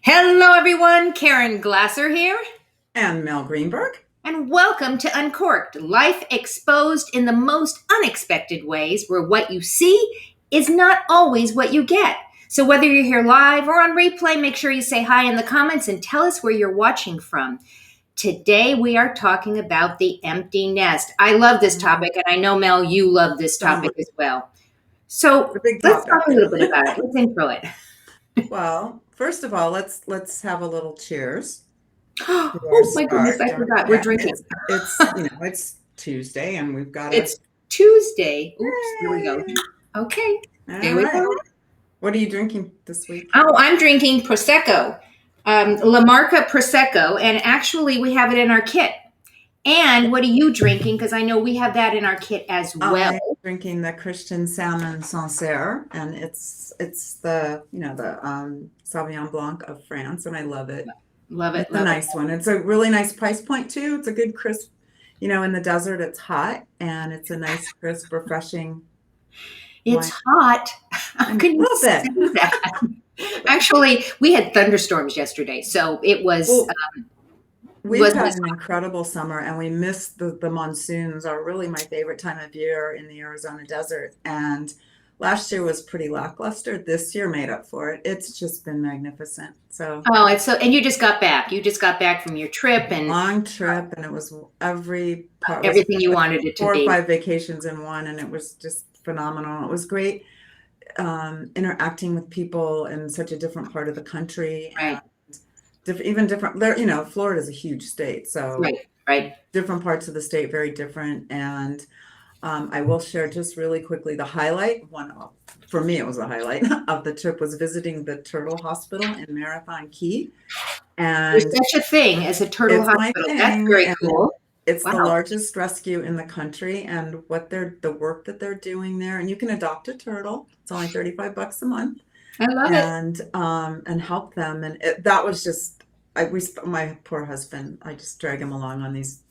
Hello, everyone. Karen Glasser here, And Mel Greenberg. and welcome to Uncorked, life exposed in the most unexpected ways, where what you see is not always what you get. So, whether you're here live or on replay, make sure you say hi in the comments and tell us where you're watching from. Today, we are talking about the empty nest. I love this topic, and I know, Mel, you love this So topic as well. So, the big let's topic. talk a little bit about it. Let's intro it. Well, first of all, let's have a little cheers to our Oh, my goodness, start. I forgot. We're Yeah, drinking. it's Tuesday and we've got a It's Tuesday. Oops, here we go. yay. Okay, there All we right. go. What are you drinking this week? Oh, I'm drinking Prosecco, La Marca Prosecco, and actually we have it in our kit. And what are you drinking? Because I know we have that in our kit as well. I'm drinking the Christian Salmon Sancerre, and it's the Sauvignon Blanc of France, and I love it. Love it, It's a love it. nice one. It's a really nice price point too. It's a good crisp. In the desert it's hot, and it's a nice crisp, refreshing It's wine. hot. How A can you little say bit. that? Actually, we had thunderstorms yesterday, so it was Well, we've had an incredible summer, and we missed the monsoons are really my favorite time of year in the Arizona desert. And last year was pretty lackluster. This year made up for it. It's just been magnificent. So oh, it's so. And you just got back. You just got back from your trip, and long trip, and it was every part was everything you like wanted it to four or be. five vacations in one, and it was just phenomenal. It was great interacting with people in such a different part of the country, and Right, even different there. Florida is a huge state, so right, right. different parts of the state very different. And I will share just really quickly the highlight. For me, it was the highlight of the trip was visiting the Turtle Hospital in Marathon Key, There's and such a thing as a turtle it's my hospital. That's thing. very And cool. it's the Wow. largest rescue in the country, and the work that they're doing there. And you can adopt a turtle. It's only $35 a month, I love it. and help them. And that was just my poor husband. I just drag him along on these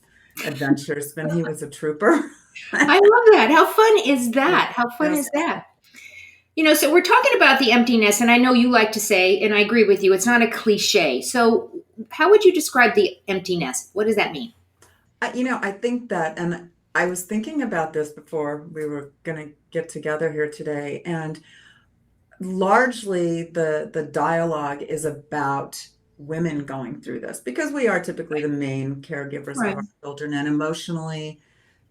adventures, and he was a trooper. I love that. How fun is Yeah, that? How it fun was is that? So we're talking about the emptiness, and I know you like to say, and I agree with you, it's not a cliche. So, how would you describe the emptiness? What does that mean? I think that, and I was thinking about this before we were going to get together here today, and largely the dialogue is about women going through this because we are typically the main caregivers of Right. our children, and emotionally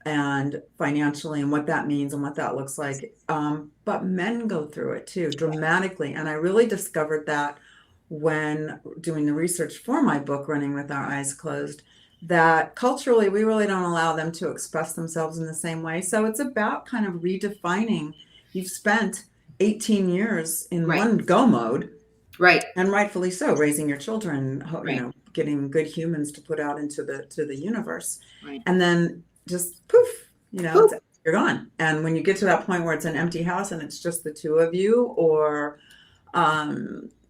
and financially, and what that means and what that looks like. But men go through it too, dramatically. And I really discovered that when doing the research for my book, Running with Our Eyes Closed, that culturally we really don't allow them to express themselves in the same way. So it's about kind of redefining. You've spent 18 years in Right. one go mode, Right. and rightfully so, raising your children, Right. getting good humans to put out into the universe, Right. and then just poof, Whew. you're gone. And when you get to that point where it's an empty house and it's just the two of you, or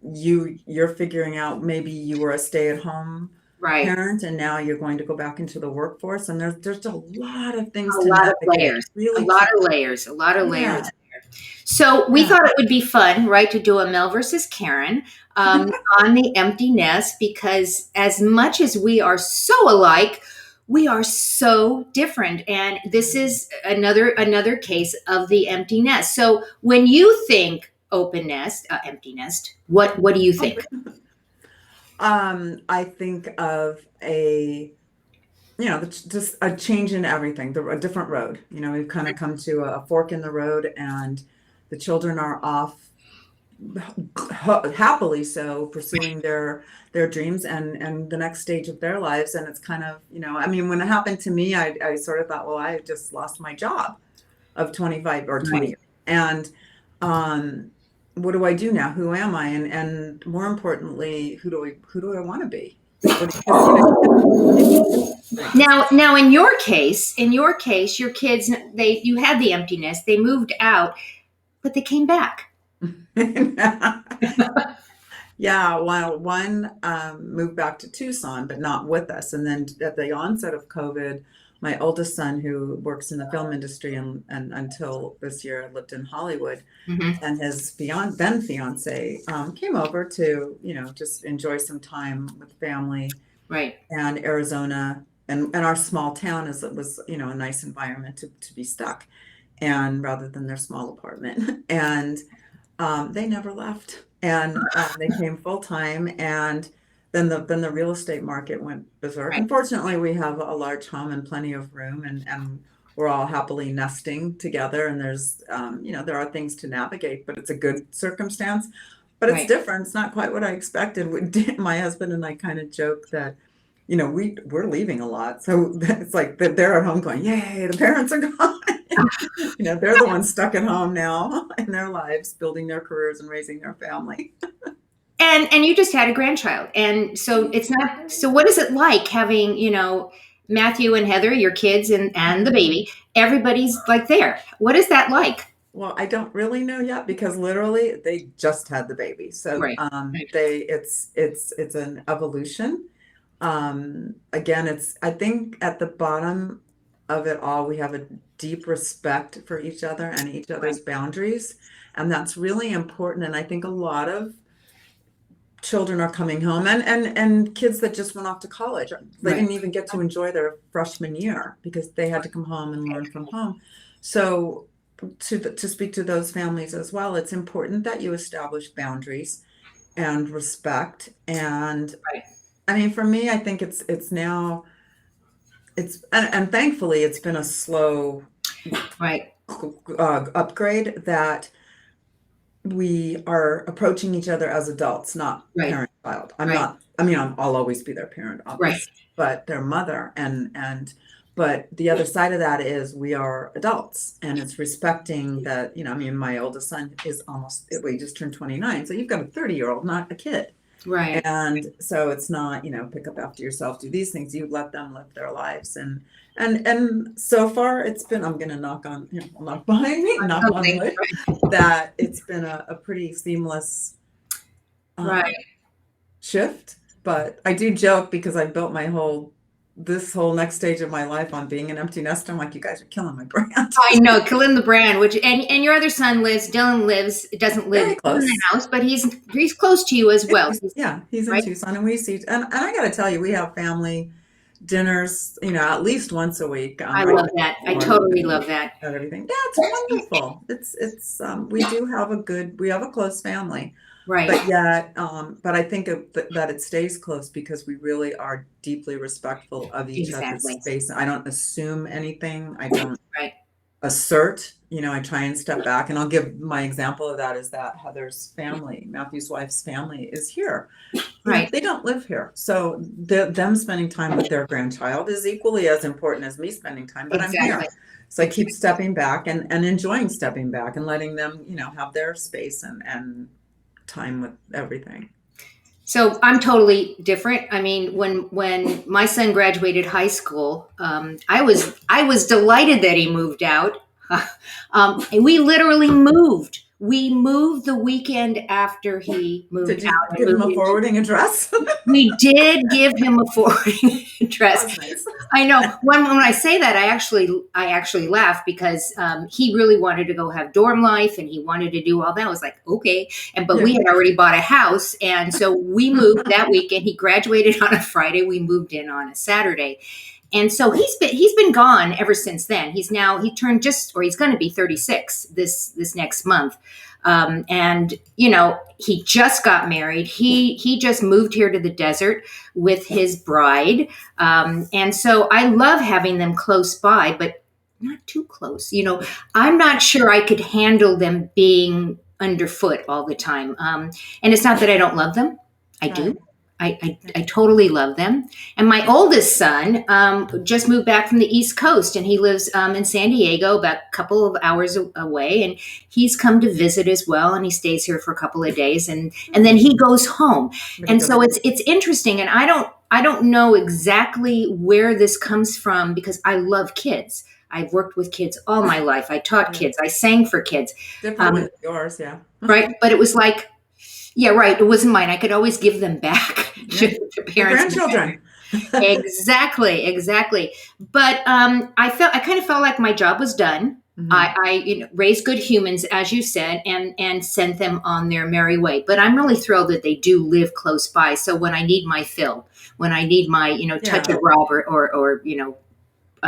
you're figuring out, maybe you were a stay-at-home Right. parent and now you're going to go back into the workforce, and there's a lot of things A to lot of navigate. layers. A Really lot keep, of layers. A lot of layers. yeah, So we yeah. thought it would be fun, right, to do a Mel versus Karen on the empty nest, because as much as we are so alike, we are so different, and this is another case of the empty nest. So when you think open nest, empty nest, what do you think? I think of just a change in everything, a different road. We've kind of come to a fork in the road, and the children are off happily so pursuing their dreams and the next stage of their lives. And it's kind of, I mean, when it happened to me, I sort of thought, well, I just lost my job of 25 or 20 Right. years. And what do I do now? Who am I? And more importantly, who do I want to be? Because Now, in your case, your kids, you had the emptiness. They moved out, but they came back. yeah, one moved back to Tucson, but not with us. And then at the onset of COVID, my oldest son, who works in the film industry and until this year lived in Hollywood, Hmm. and his then fiance came over to, just enjoy some time with family. Right. And Arizona and our small town was, a nice environment to be stuck, and rather than their small apartment. And they never left, and they came full time. And then the real estate market went berserk. Right. Unfortunately, we have a large home and plenty of room, and we're all happily nesting together. And there's, there are things to navigate, but it's a good circumstance. But it's Right. different. It's not quite what I expected. My husband and I kind of joke that, we're leaving a lot. So it's like they're at home going, yay, the parents are gone. They're the ones stuck at home now in their lives, building their careers and raising their family. And you just had a grandchild, and so it's not. So what is it like having Matthew and Heather, your kids, and the baby? Everybody's like there. What is that like? Well, I don't really know yet because literally they just had the baby. So Right. Right. it's an evolution. Again, I think at the bottom of it all, we have a deep respect for each other and each Right. other's boundaries. And that's really important. And I think a lot of children are coming home, and kids that just went off to college. They Right. didn't even get to enjoy their freshman year because they had to come home and learn from home. So to speak to those families as well, it's important that you establish boundaries and respect. And Right. I mean, for me, I think it's now and thankfully it's been a slow Right. upgrade that we are approaching each other as adults, not Right. parent child. Right. I'll always be their parent, Right. obviously, but their mother. But the other side of that is we are adults, and it's respecting that, my oldest son he just turned 29. So you've got a 30-year-old, not a kid. Right. And so it's not, pick up after yourself, do these things. You let them live their lives. And so far it's been, I'm going to knock on, knock behind me, knock on Something. wood, that it's been a pretty seamless Right. shift. But I do joke because I built this whole next stage of my life on being an empty nester. I'm like, you guys are killing my brand. I know, killing the brand. Which and your other son Dylan doesn't live Very in close. the house, but he's close to you as well. He's in Right? Tucson, and we see, and I got to tell you, we have family dinners, at least once a week. I love that. I totally love that. And everything. Yeah, it's wonderful. We do have we have a close family, Right. but yet, but I think that it stays close because we really are deeply respectful of each other's Exactly. space. I don't assume anything. I don't Right. assert. I try and step back, and I'll give my example of that is that Heather's family, Matthew's wife's family, is here. Right. They don't live here, so them spending time with their grandchild is equally as important as me spending time. But I'm here, Exactly. so I keep stepping back and enjoying stepping back and letting them, have their space and time with everything. So I'm totally different. I mean, when my son graduated high school, I was delighted that he moved out. And we literally moved. We moved the weekend after he moved Did you out. give him a forwarding address? We did give him a forwarding address. That's nice. I know. When I say that, I actually laugh because he really wanted to go have dorm life and he wanted to do all that. I was like, okay, but we had already bought a house, and so we moved that weekend. He graduated on a Friday. We moved in on a Saturday, and so he's been gone ever since then. He turned he's going to be 36 this next month. And he just got married. He just moved here to the desert with his bride. And so I love having them close by, but not too close. I'm not sure I could handle them being underfoot all the time. And it's not that I don't love them. I do. I totally love them. And my oldest son just moved back from the East Coast, and he lives in San Diego, about a couple of hours away. And he's come to visit as well, and he stays here for a couple of days, and then he goes home. And so it's interesting, and I don't know exactly where this comes from because I love kids. I've worked with kids all my life. I taught kids. I sang for kids. Different with yours, yeah. Right, but it was like. Yeah, right. It wasn't mine. I could always give them back to parents. Grandchildren. Exactly. But I kind of felt like my job was done. Hmm. Raised good humans, as you said, and sent them on their merry way. But I'm really thrilled that they do live close by. So when I need my Phil, when I need my touch Yeah, of Robert or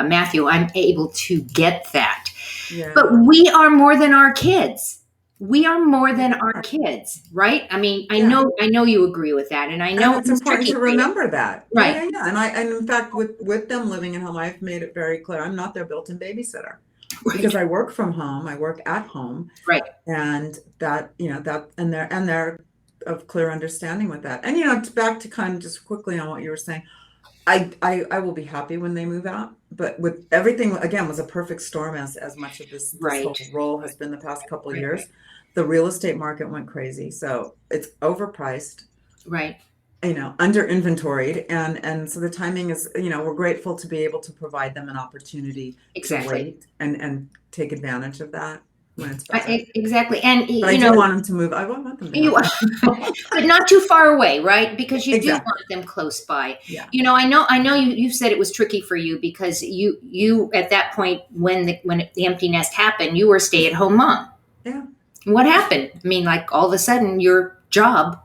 Matthew, I'm able to get that. But yeah, we are more than our kids. We are more we than our are. kids, right? I mean, I Yeah. know, I know you agree with that, and I And know it's it's important tricky to for you, remember that. Yeah, right? yeah, yeah. And in fact, with them living in home, I've made it very clear I'm not their built-in babysitter Right, because I work from home, I work at home, right, and that, that and they're of clear understanding with that. And back to kind of just quickly on what you were saying, I will be happy when they move out, but with everything again was a perfect storm as much of this right, whole role has been the past couple of right, years. The real estate market went crazy, so it's overpriced, right. under inventoried, and so the timing is, we're grateful to be able to provide them an opportunity to Exactly. wait and take advantage of that when it's better. Exactly. And But I do want them to move. I want them to you, have their but not too far away, right? Because you do exactly. want them close by. Yeah. I know you said it was tricky for you because you at that point when the empty nest happened, you were a stay-at-home mom. Yeah. What happened? I mean, like all of a sudden your job,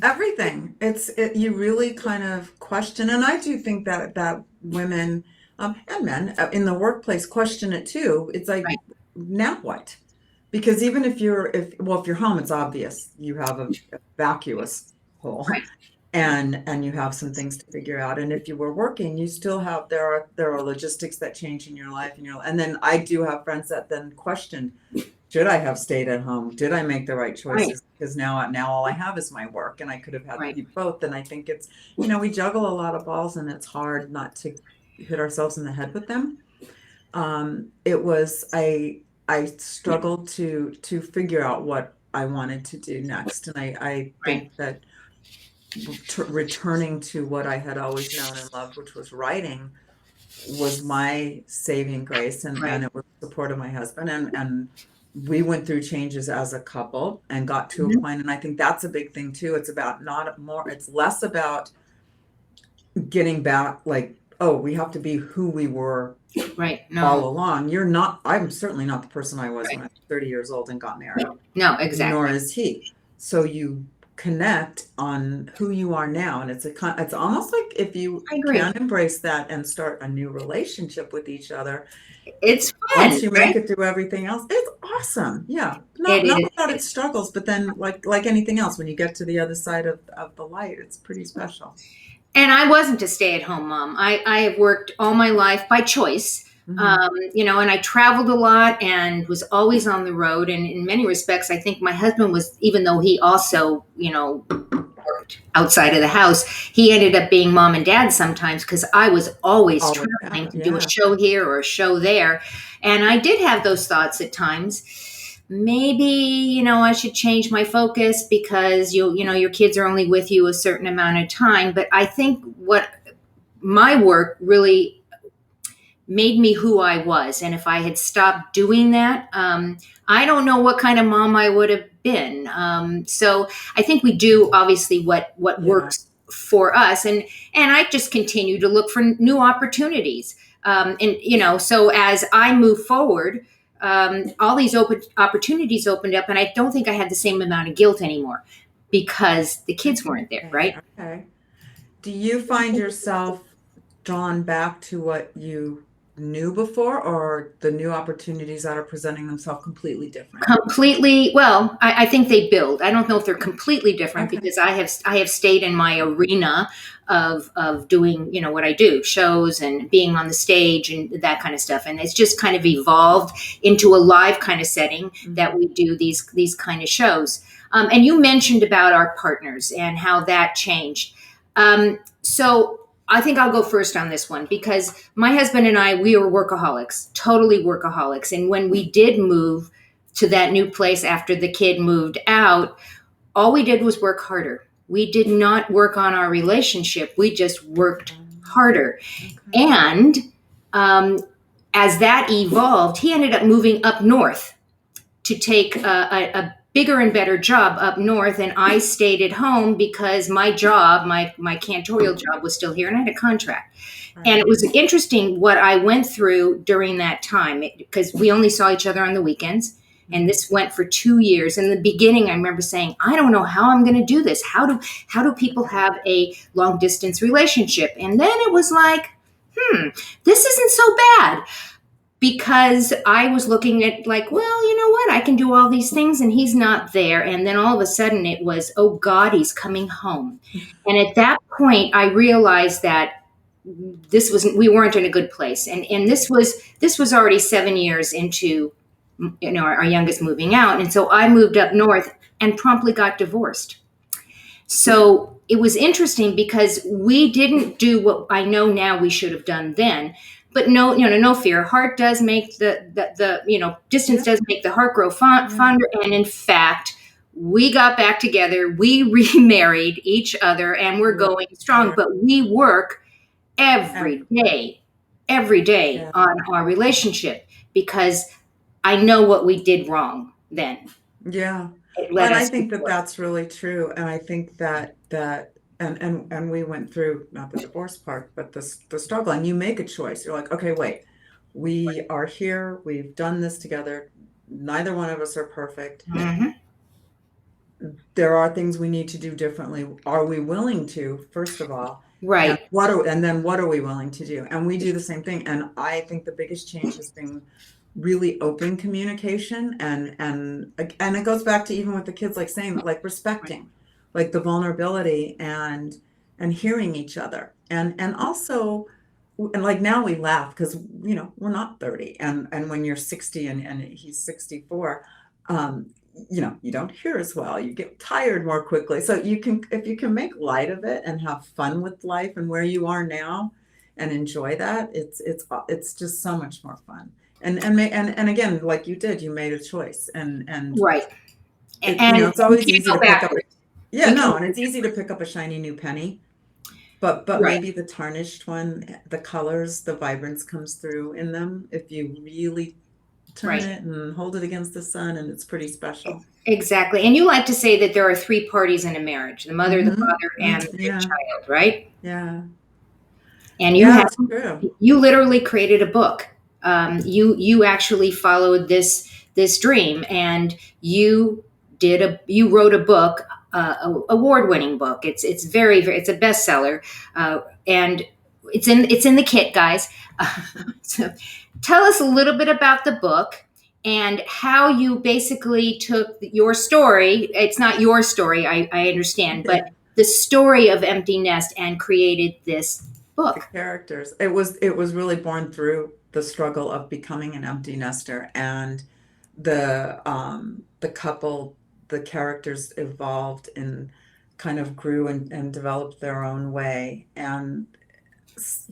Everything. You really kind of question, and I do think that women, and men, in the workplace question it too. It's like, right, now what? Because even if you're home, it's obvious you have a vacuous hole, right, and you have some things to figure out. And if you were working, you still have there are logistics that change in your life, and then I do have friends that then question, should I have stayed at home? Did I make the right right, choices? Because now all I have is my work, and I could have had right. both. And I think it's, we juggle a lot of balls, and it's hard not to hit ourselves in the head with them. It was I struggled to figure out what I wanted to do next, and I Right. think that returning to what I had always known and loved, which was writing, was my saving grace, and Right. it was the support of my husband, and we went through changes as a couple and got to a Mhm. point, and I think that's a big thing too. It's about not more, it's less about getting back, like, oh, we have to be who we were Right. all No. along. I'm certainly not the person I was when I was 30 years old and got married, No, nor exactly. is he. So you connect on who you are now, and it's almost like if you I can agree. embrace that and start a new relationship with each other, It's once fun, you make right? it through everything else, it's awesome. Yeah. Not It not is. without its struggles, but then like anything else, when you get to the other side of the light, it's pretty special. And I wasn't a stay-at-home mom. I have worked all my life by choice. Hmm. And I traveled a lot and was always on the road. And in many respects, I think my husband was, even though he also, worked outside of the house, he ended up being mom and dad sometimes because I was always Always traveling that, to do a yeah. show here or a show there. And I did have those thoughts at times. Maybe, I should change my focus because your kids are only with you a certain amount of time. But I think what my work really made me who I was. And if I had stopped doing that, I don't know what kind of mom I would have been. So I think we do obviously what Yeah. works for us, and I just continue to look for new opportunities. So as I move forward, all these open opportunities opened up, and I don't think I had the same amount of guilt anymore because the kids weren't there, Okay. right? Okay. Do you find yourself drawn back to what you knew before, or the new opportunities that are presenting themselves completely different? Completely. Well, I think they build. I don't know if they're completely different Okay. because I have stayed in my arena of doing what I do, shows and being on the stage and that kind of stuff, and it's just kind of evolved into a live kind of setting that Hmm. we do these kind of shows. And you mentioned about our partners and how that changed. So I think I'll go first on this one because my husband and I, we were workaholics, totally workaholics, and when we did move to that new place after the kid moved out, all we did was work harder. We did not work on our relationship. We just worked harder. Okay. And um, as that evolved, he ended up moving up north to take a bigger and better job up north, and I stayed at home because my job, my cantorial job, was still here, and I had a contract. And Right. it was interesting what I went through during that time because we only saw each other on the weekends. And Mhm. this went for 2 years. In the beginning, I remember saying, "I don't know how I'm going to do this. How do people have a long distance relationship?" And then it was like, this isn't so bad, because I was looking at, like, well, you know what? I can do all these things and he's not there. And then all of a sudden it was, oh God, he's coming home. And at that point I realized that we weren't in a good place. And this was already 7 years into, our youngest moving out. And so I moved up north and promptly got divorced. So it was interesting because we didn't do what I know now we should have done then. But no, no fear. Heart does make distance Yeah. does make the heart grow Yeah. fonder. And in fact, we got back together, we remarried each other, and we're Right. going strong. But we work And every day yeah. on our relationship, because I know what we did wrong then. Yeah. It Well, led and I us think that before. that's really true. And I think that and we went through not the divorce part, but the struggle. And you make a choice. You're like, okay, wait, we are here. We've done this together. Neither one of us are perfect. Mhm. There are things we need to do differently. Are we willing to, first of all? And Right. what are we willing to do? And we do the same thing. And I think the biggest change has been really open communication, and it goes back to even with the kids, like saying, like, Right. respecting, like, the vulnerability, and hearing each other, and also, and like, now we laugh because we're not 30, and when you're 60 and he's 64, um you don't hear as well, you get tired more quickly, so you can, if you can make light of it and have fun with life and where you are now and enjoy that, it's just so much more fun. And again, like you did, you made a choice, and Right. it, And it's you always can't easy go to pick up. backwards. Yeah, You can't no, and go it's easy to backwards. pick up a shiny new penny, but Right. maybe the tarnished one, the colors, the vibrance comes through in them if you really turn Right. it and hold it against the sun, and it's pretty special. Exactly. And you like to say that there are three parties in a marriage: the mother, the Mm-hmm. father, and the Yeah, child, right? yeah, And yeah, it's true. you literally created a book. You actually followed this dream, and you wrote a book, award winning book. It's very, it's a bestseller, and it's in the kit, guys. So tell us a little bit about the book and how you basically took your story. It's not your story, I understand, but Yeah. the story of Empty Nest, and created this The book. characters. It was really born through the struggle of becoming an empty nester, and the couple, the characters evolved and kind of grew and developed their own way, and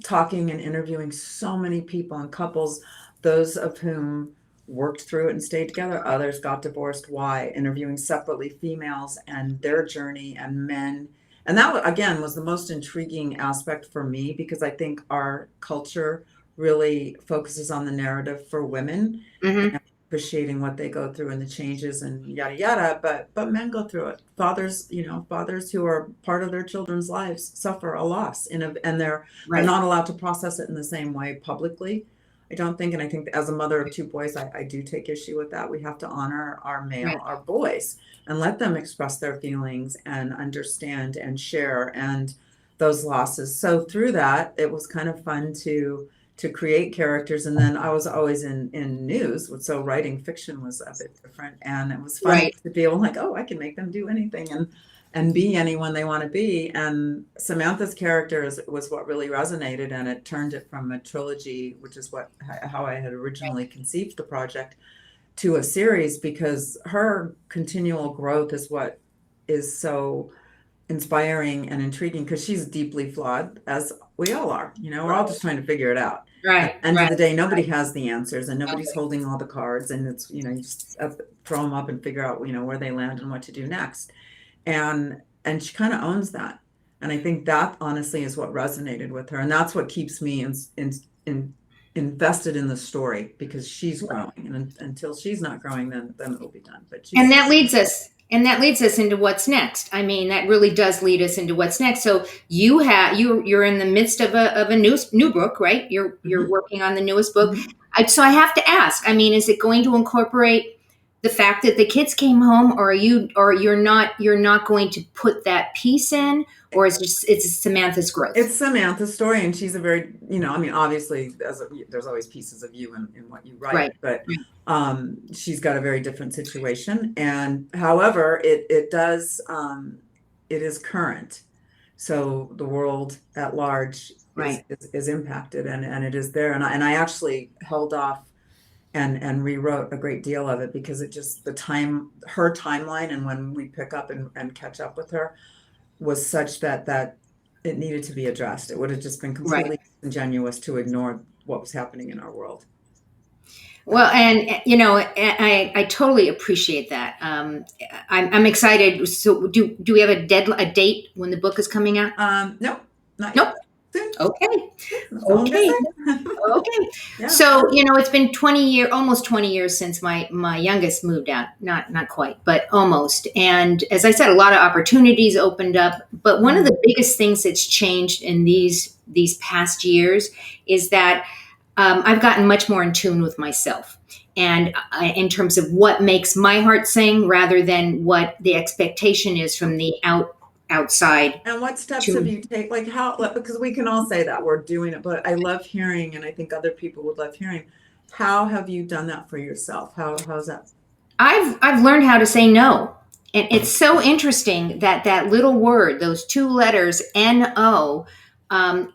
talking and interviewing so many people and couples, those of whom worked through it and stayed together, others got divorced. Why? Interviewing separately females and their journey, and men. And that, again, was the most intriguing aspect for me, because I think our culture really focuses on the narrative for women Hmm. and appreciating what they go through and the changes and yada yada, but men go through it. Fathers who are part of their children's lives suffer a loss and they're Right. not allowed to process it in the same way publicly, I don't think. And I think, as a mother of two boys, I do take issue with that. We have to honor Right. our boys, and let them express their feelings and understand and share and those losses. So through that, it was kind of fun to create characters. And then I was always in news, so writing fiction was a bit different, and it was fun Right. to be able, like, oh, I can make them do anything and be anyone they want to be. And Samantha's character was what really resonated, and it turned it from a trilogy, which is how I had originally conceived the project, to a series, because her continual growth is what is so inspiring and intriguing, because she's deeply flawed, as we all are. We're all just trying to figure it out. At Right. the end of Right. the day, nobody has the answers, and nobody's Okay. holding all the cards, and it's, you just have to throw them up and figure out, where they land and what to do next. And she kind of owns that. And I think that honestly is what resonated with her, and that's what keeps me in invested in the story because she's growing, and until she's not growing, then it'll be done. But And she's that leads us into what's next. I mean, that really does lead us into what's next. So you're in the midst of a new book, right? You're Mhm, working on the newest book. mhm. So I have to ask, I mean, is it going to incorporate the fact that the kids came home, or you're not going to put that piece in, or is it's Samantha's growth? It's Samantha's story, and she's a very, I mean, obviously, there's always pieces of you in what you write, Right. but Right. she's got a very different situation. And however, it is current. So the world at large Right. is impacted, and it is there. And I actually held off and rewrote a great deal of it because it just her timeline, and when we pick up and catch up with her, was such that it needed to be addressed. It would have just been Right. completely disingenuous to ignore what was happening in our world. Well, and I totally appreciate that. I'm excited. So, do we have a date when the book is coming out? No, not Nope. yet. Soon. Okay. That's all I'm gonna Okay. say. Okay. Yeah. So, it's been almost 20 years since my youngest moved out. Not quite, but almost. And as I said, a lot of opportunities opened up. But one of the biggest things that's changed in these past years is that I've gotten much more in tune with myself. And in terms of what makes my heart sing, rather than what the expectation is from the outside. And what steps have To you taken? Like how, because we can all say that we're doing it, but I love hearing, and I think other people would love hearing, how have you done that for yourself? How's that? I've learned how to say no. And it's so interesting that that little word, those two letters, no,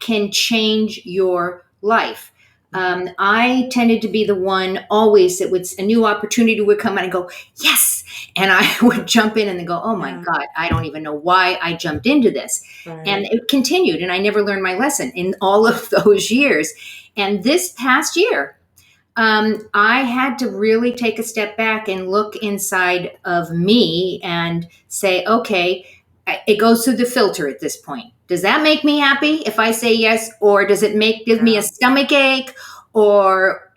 can change your life. I tended to be the one always that would a new opportunity would come and I go, yes. And I would jump in and then go, oh my Yeah, God, I don't even know why I jumped into this. And right. it continued. And I never learned my lesson in all of those years. And this past year, I had to really take a step back and look inside of me and say, okay, it goes through the filter at this point. Does that make me happy if I say yes, or does it give me a Yeah. stomach ache, or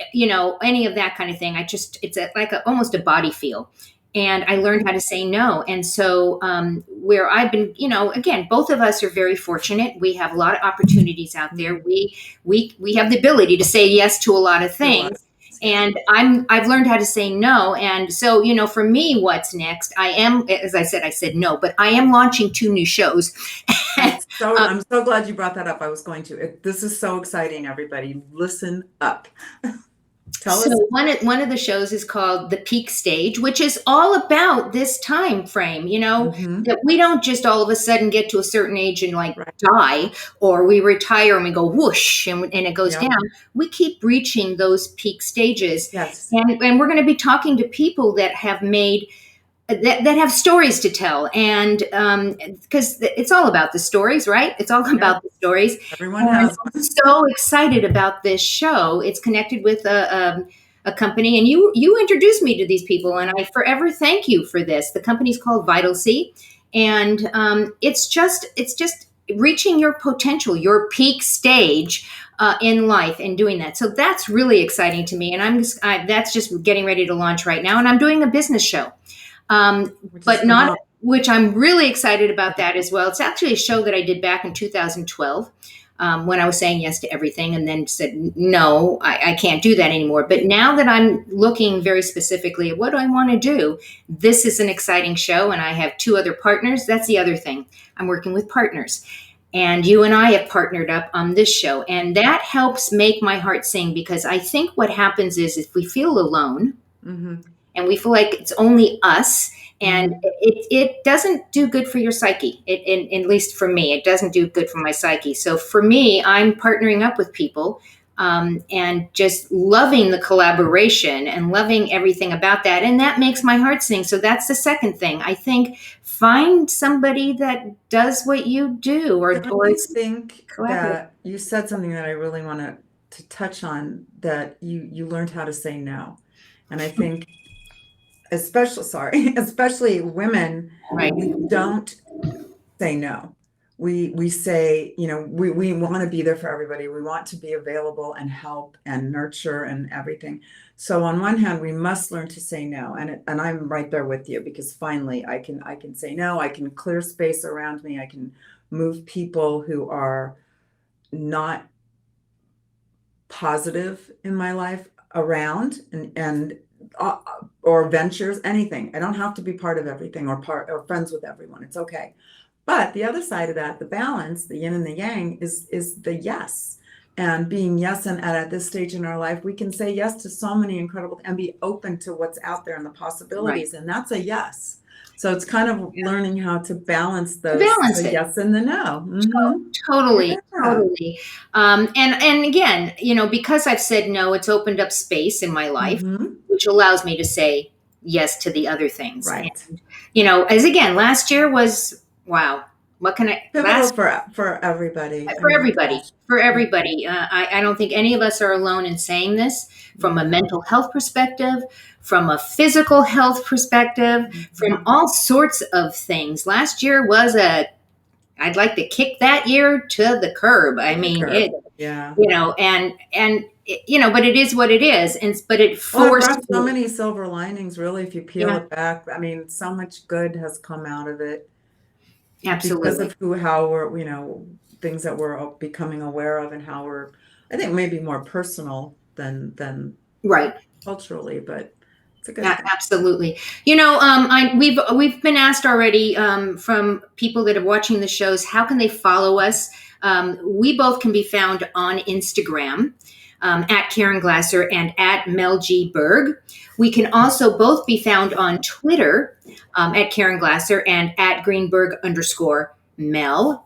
any of that kind of thing? It's almost a body feel, and I learned how to say no. And so, where I've been, again, both of us are very fortunate. We have a lot of opportunities out there. Mhm. We have the ability to say yes to a lot of Do a lot of things, things, yeah. and I've learned how to say no. And so, for me, what's next? As I said no, but I am launching two new shows. um, I'm so glad you brought that up. I was going to. This is so exciting, everybody. Listen up. Tell so us. one of the shows is called The Peak Stage, which is all about this time frame. Hmm. That we don't just all of a sudden get to a certain age and like Right. die, or we retire and we go whoosh and it goes Yep. down. We keep reaching those peak stages, Yes. and we're going to be talking to people that have made that have stories to tell, and because it's all about the stories, right? It's all Yep. about the stories. Everyone And has I'm one. so excited about this show. It's connected with a company, and you introduced me to these people, and I forever thank you for this. The company's called Vital C, and it's just reaching your potential, your peak stage in life, and doing that. So that's really exciting to me, and that's just getting ready to launch right now. And I'm doing a business show, Which is but not phenomenal. which I'm really excited about that as well. It's actually a show that I did back in 2012, when I was saying yes to everything and then said, no, I can't do that anymore. But now that I'm looking very specifically at what do I want to do, this is an exciting show. And I have two other partners. That's the other thing. I'm working with partners. And you and I have partnered up on this show. And that helps make my heart sing, because I think what happens is if we feel alone, Hmm. and we feel like it's only us, and Hmm. it doesn't do good for your psyche. At least for me, it doesn't do good for my psyche. So for me, I'm partnering up with people, and just loving the collaboration and loving everything about that, and that makes my heart sing. So that's the second thing. I think find somebody that does what you do, or I or it's think collaborative. that you said something that I really want to touch on, that you learned how to say no. And I think especially, sorry, especially women, Right. we don't say no. we say, we want to be there for everybody. We want to be available and help and nurture and everything. So on one hand, we must learn to say no. And I'm right there with you, because finally I can say no. I can clear space around me. I can move people who are not positive in my life around, and or ventures, anything. I don't have to be part of everything or friends with everyone. It's okay. But the other side of that, the balance, the yin and the yang, is the yes. And being yes, and at this stage in our life, we can say yes to so many incredible, and be open to what's out there and the Right. possibilities. And that's a yes. So it's kind of learning how to balance To those, balance the it. yes and the no. Mm-hmm. Totally, Yeah. totally. And again, because I've said no, it's opened up space in my life, Mm-hmm. which allows me to say yes to the other things. Right. And as again, last year was wow. What can I Pivotal last for everybody. I for mean, everybody? gosh. For Yeah. everybody, I don't think any of us are alone in saying this. From a No. mental health perspective, from a physical health perspective, from Mm-hmm. all sorts of things. Last year was I'd like to kick that year to the curb. I To the mean, curb. Yeah. but it is what it is, but it Well, it forced brought so me. many silver linings, really, if you peel Yeah, it back. I mean, so much good has come out of it because absolutely of how we're, things that we're becoming aware of, and how we're, I think, maybe more personal than right. culturally, but it's a good thing. Absolutely. We've been asked already from people that are watching the shows, how can they follow us? We both can be found on Instagram at Karen Glasser and at Mel G. Berg. We can also both be found on Twitter at Karen Glasser and at Greenberg_Mel.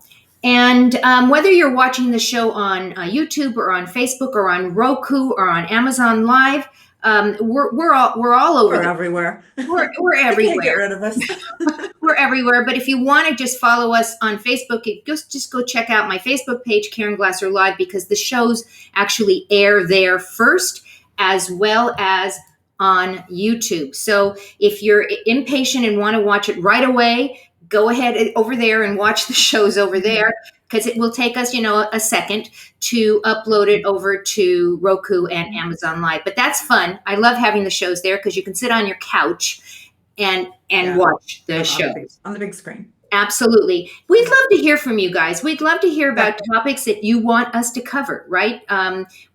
And whether you're watching the show on YouTube or on Facebook or on Roku or on Amazon Live, we're all over We're the everywhere. we're They can't get everywhere. rid of us. We're everywhere. But if you want to just follow us on Facebook, just go check out my Facebook page, Karen Glasser Live, because the shows actually air there first, as well as on YouTube. So if you're impatient and want to watch it right away, go ahead over there and watch the shows over Mhm. there, because it will take us, a second to upload it over to Roku and Amazon Live. But that's fun. I love having the shows there because you can sit on your couch and Yeah, watch the on show. the big screen. Absolutely. We'd love to hear from you guys. We'd love to hear Yeah. about topics that you want us to cover, right?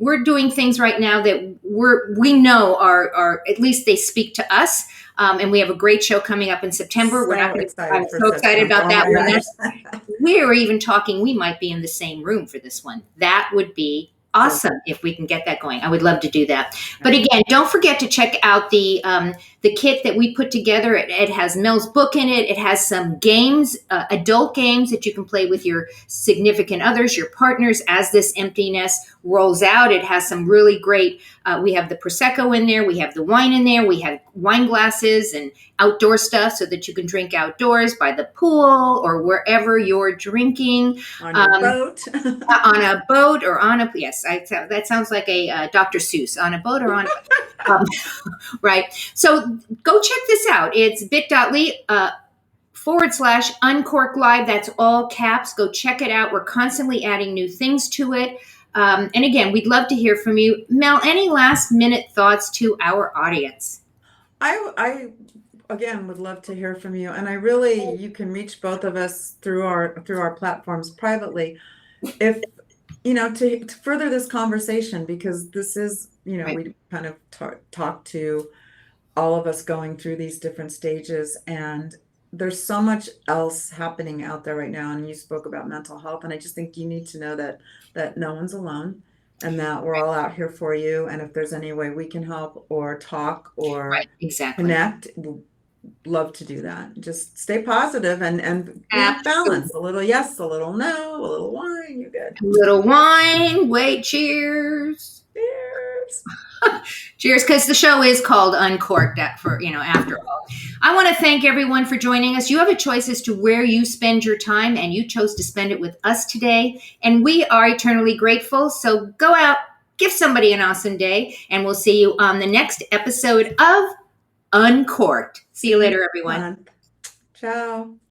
We're doing things right now that we know are at least they speak to us. And we have a great show coming up in September. We're not So going to, I'm excited for so excited September. about Oh that my one. gosh. We're even talking, we might be in the same room for this one. That would be So, awesome if we can get that going. I would love to do that. But yeah. again, don't forget to check out the kit that we put together. It has Mel's book in it. It has some games, adult games that you can play with your significant others, your partners, as this emptiness rolls out. It has some really great. We have the prosecco in there. We have the wine in there. We have wine glasses and outdoor stuff so that you can drink outdoors by the pool or wherever you're drinking. On your Um, boat. on a boat or on a yes, that sounds like a Dr. Seuss, on a boat or on right. So go check this out. It's bit.ly /uncork live. That's all caps. Go check it out. We're constantly adding new things to it. And again, we'd love to hear from you. Mel, any last minute thoughts to our audience? I again would love to hear from you, and you can reach both of us through our platforms privately, if to further this conversation, because this is, Right. we kind of talk to all of us going through these different stages, and there's so much else happening out there right now. And you spoke about mental health, and I just think you need to know that no one's alone, and that we're all out here for you. And if there's any way we can help or talk or Right. Exactly. connect, we'd love to do that. Just stay positive, and Absolutely. balance, a little yes, a little no, a little wine, you're good. A little wine. Wait, cheers. Cheers. Cheers, because the show is called Uncorked after all. I want to thank everyone for joining us. You have a choice as to where you spend your time, and you chose to spend it with us today. And we are eternally grateful. So go out, give somebody an awesome day, and we'll see you on the next episode of Uncorked. See you later, everyone. Fun. Ciao.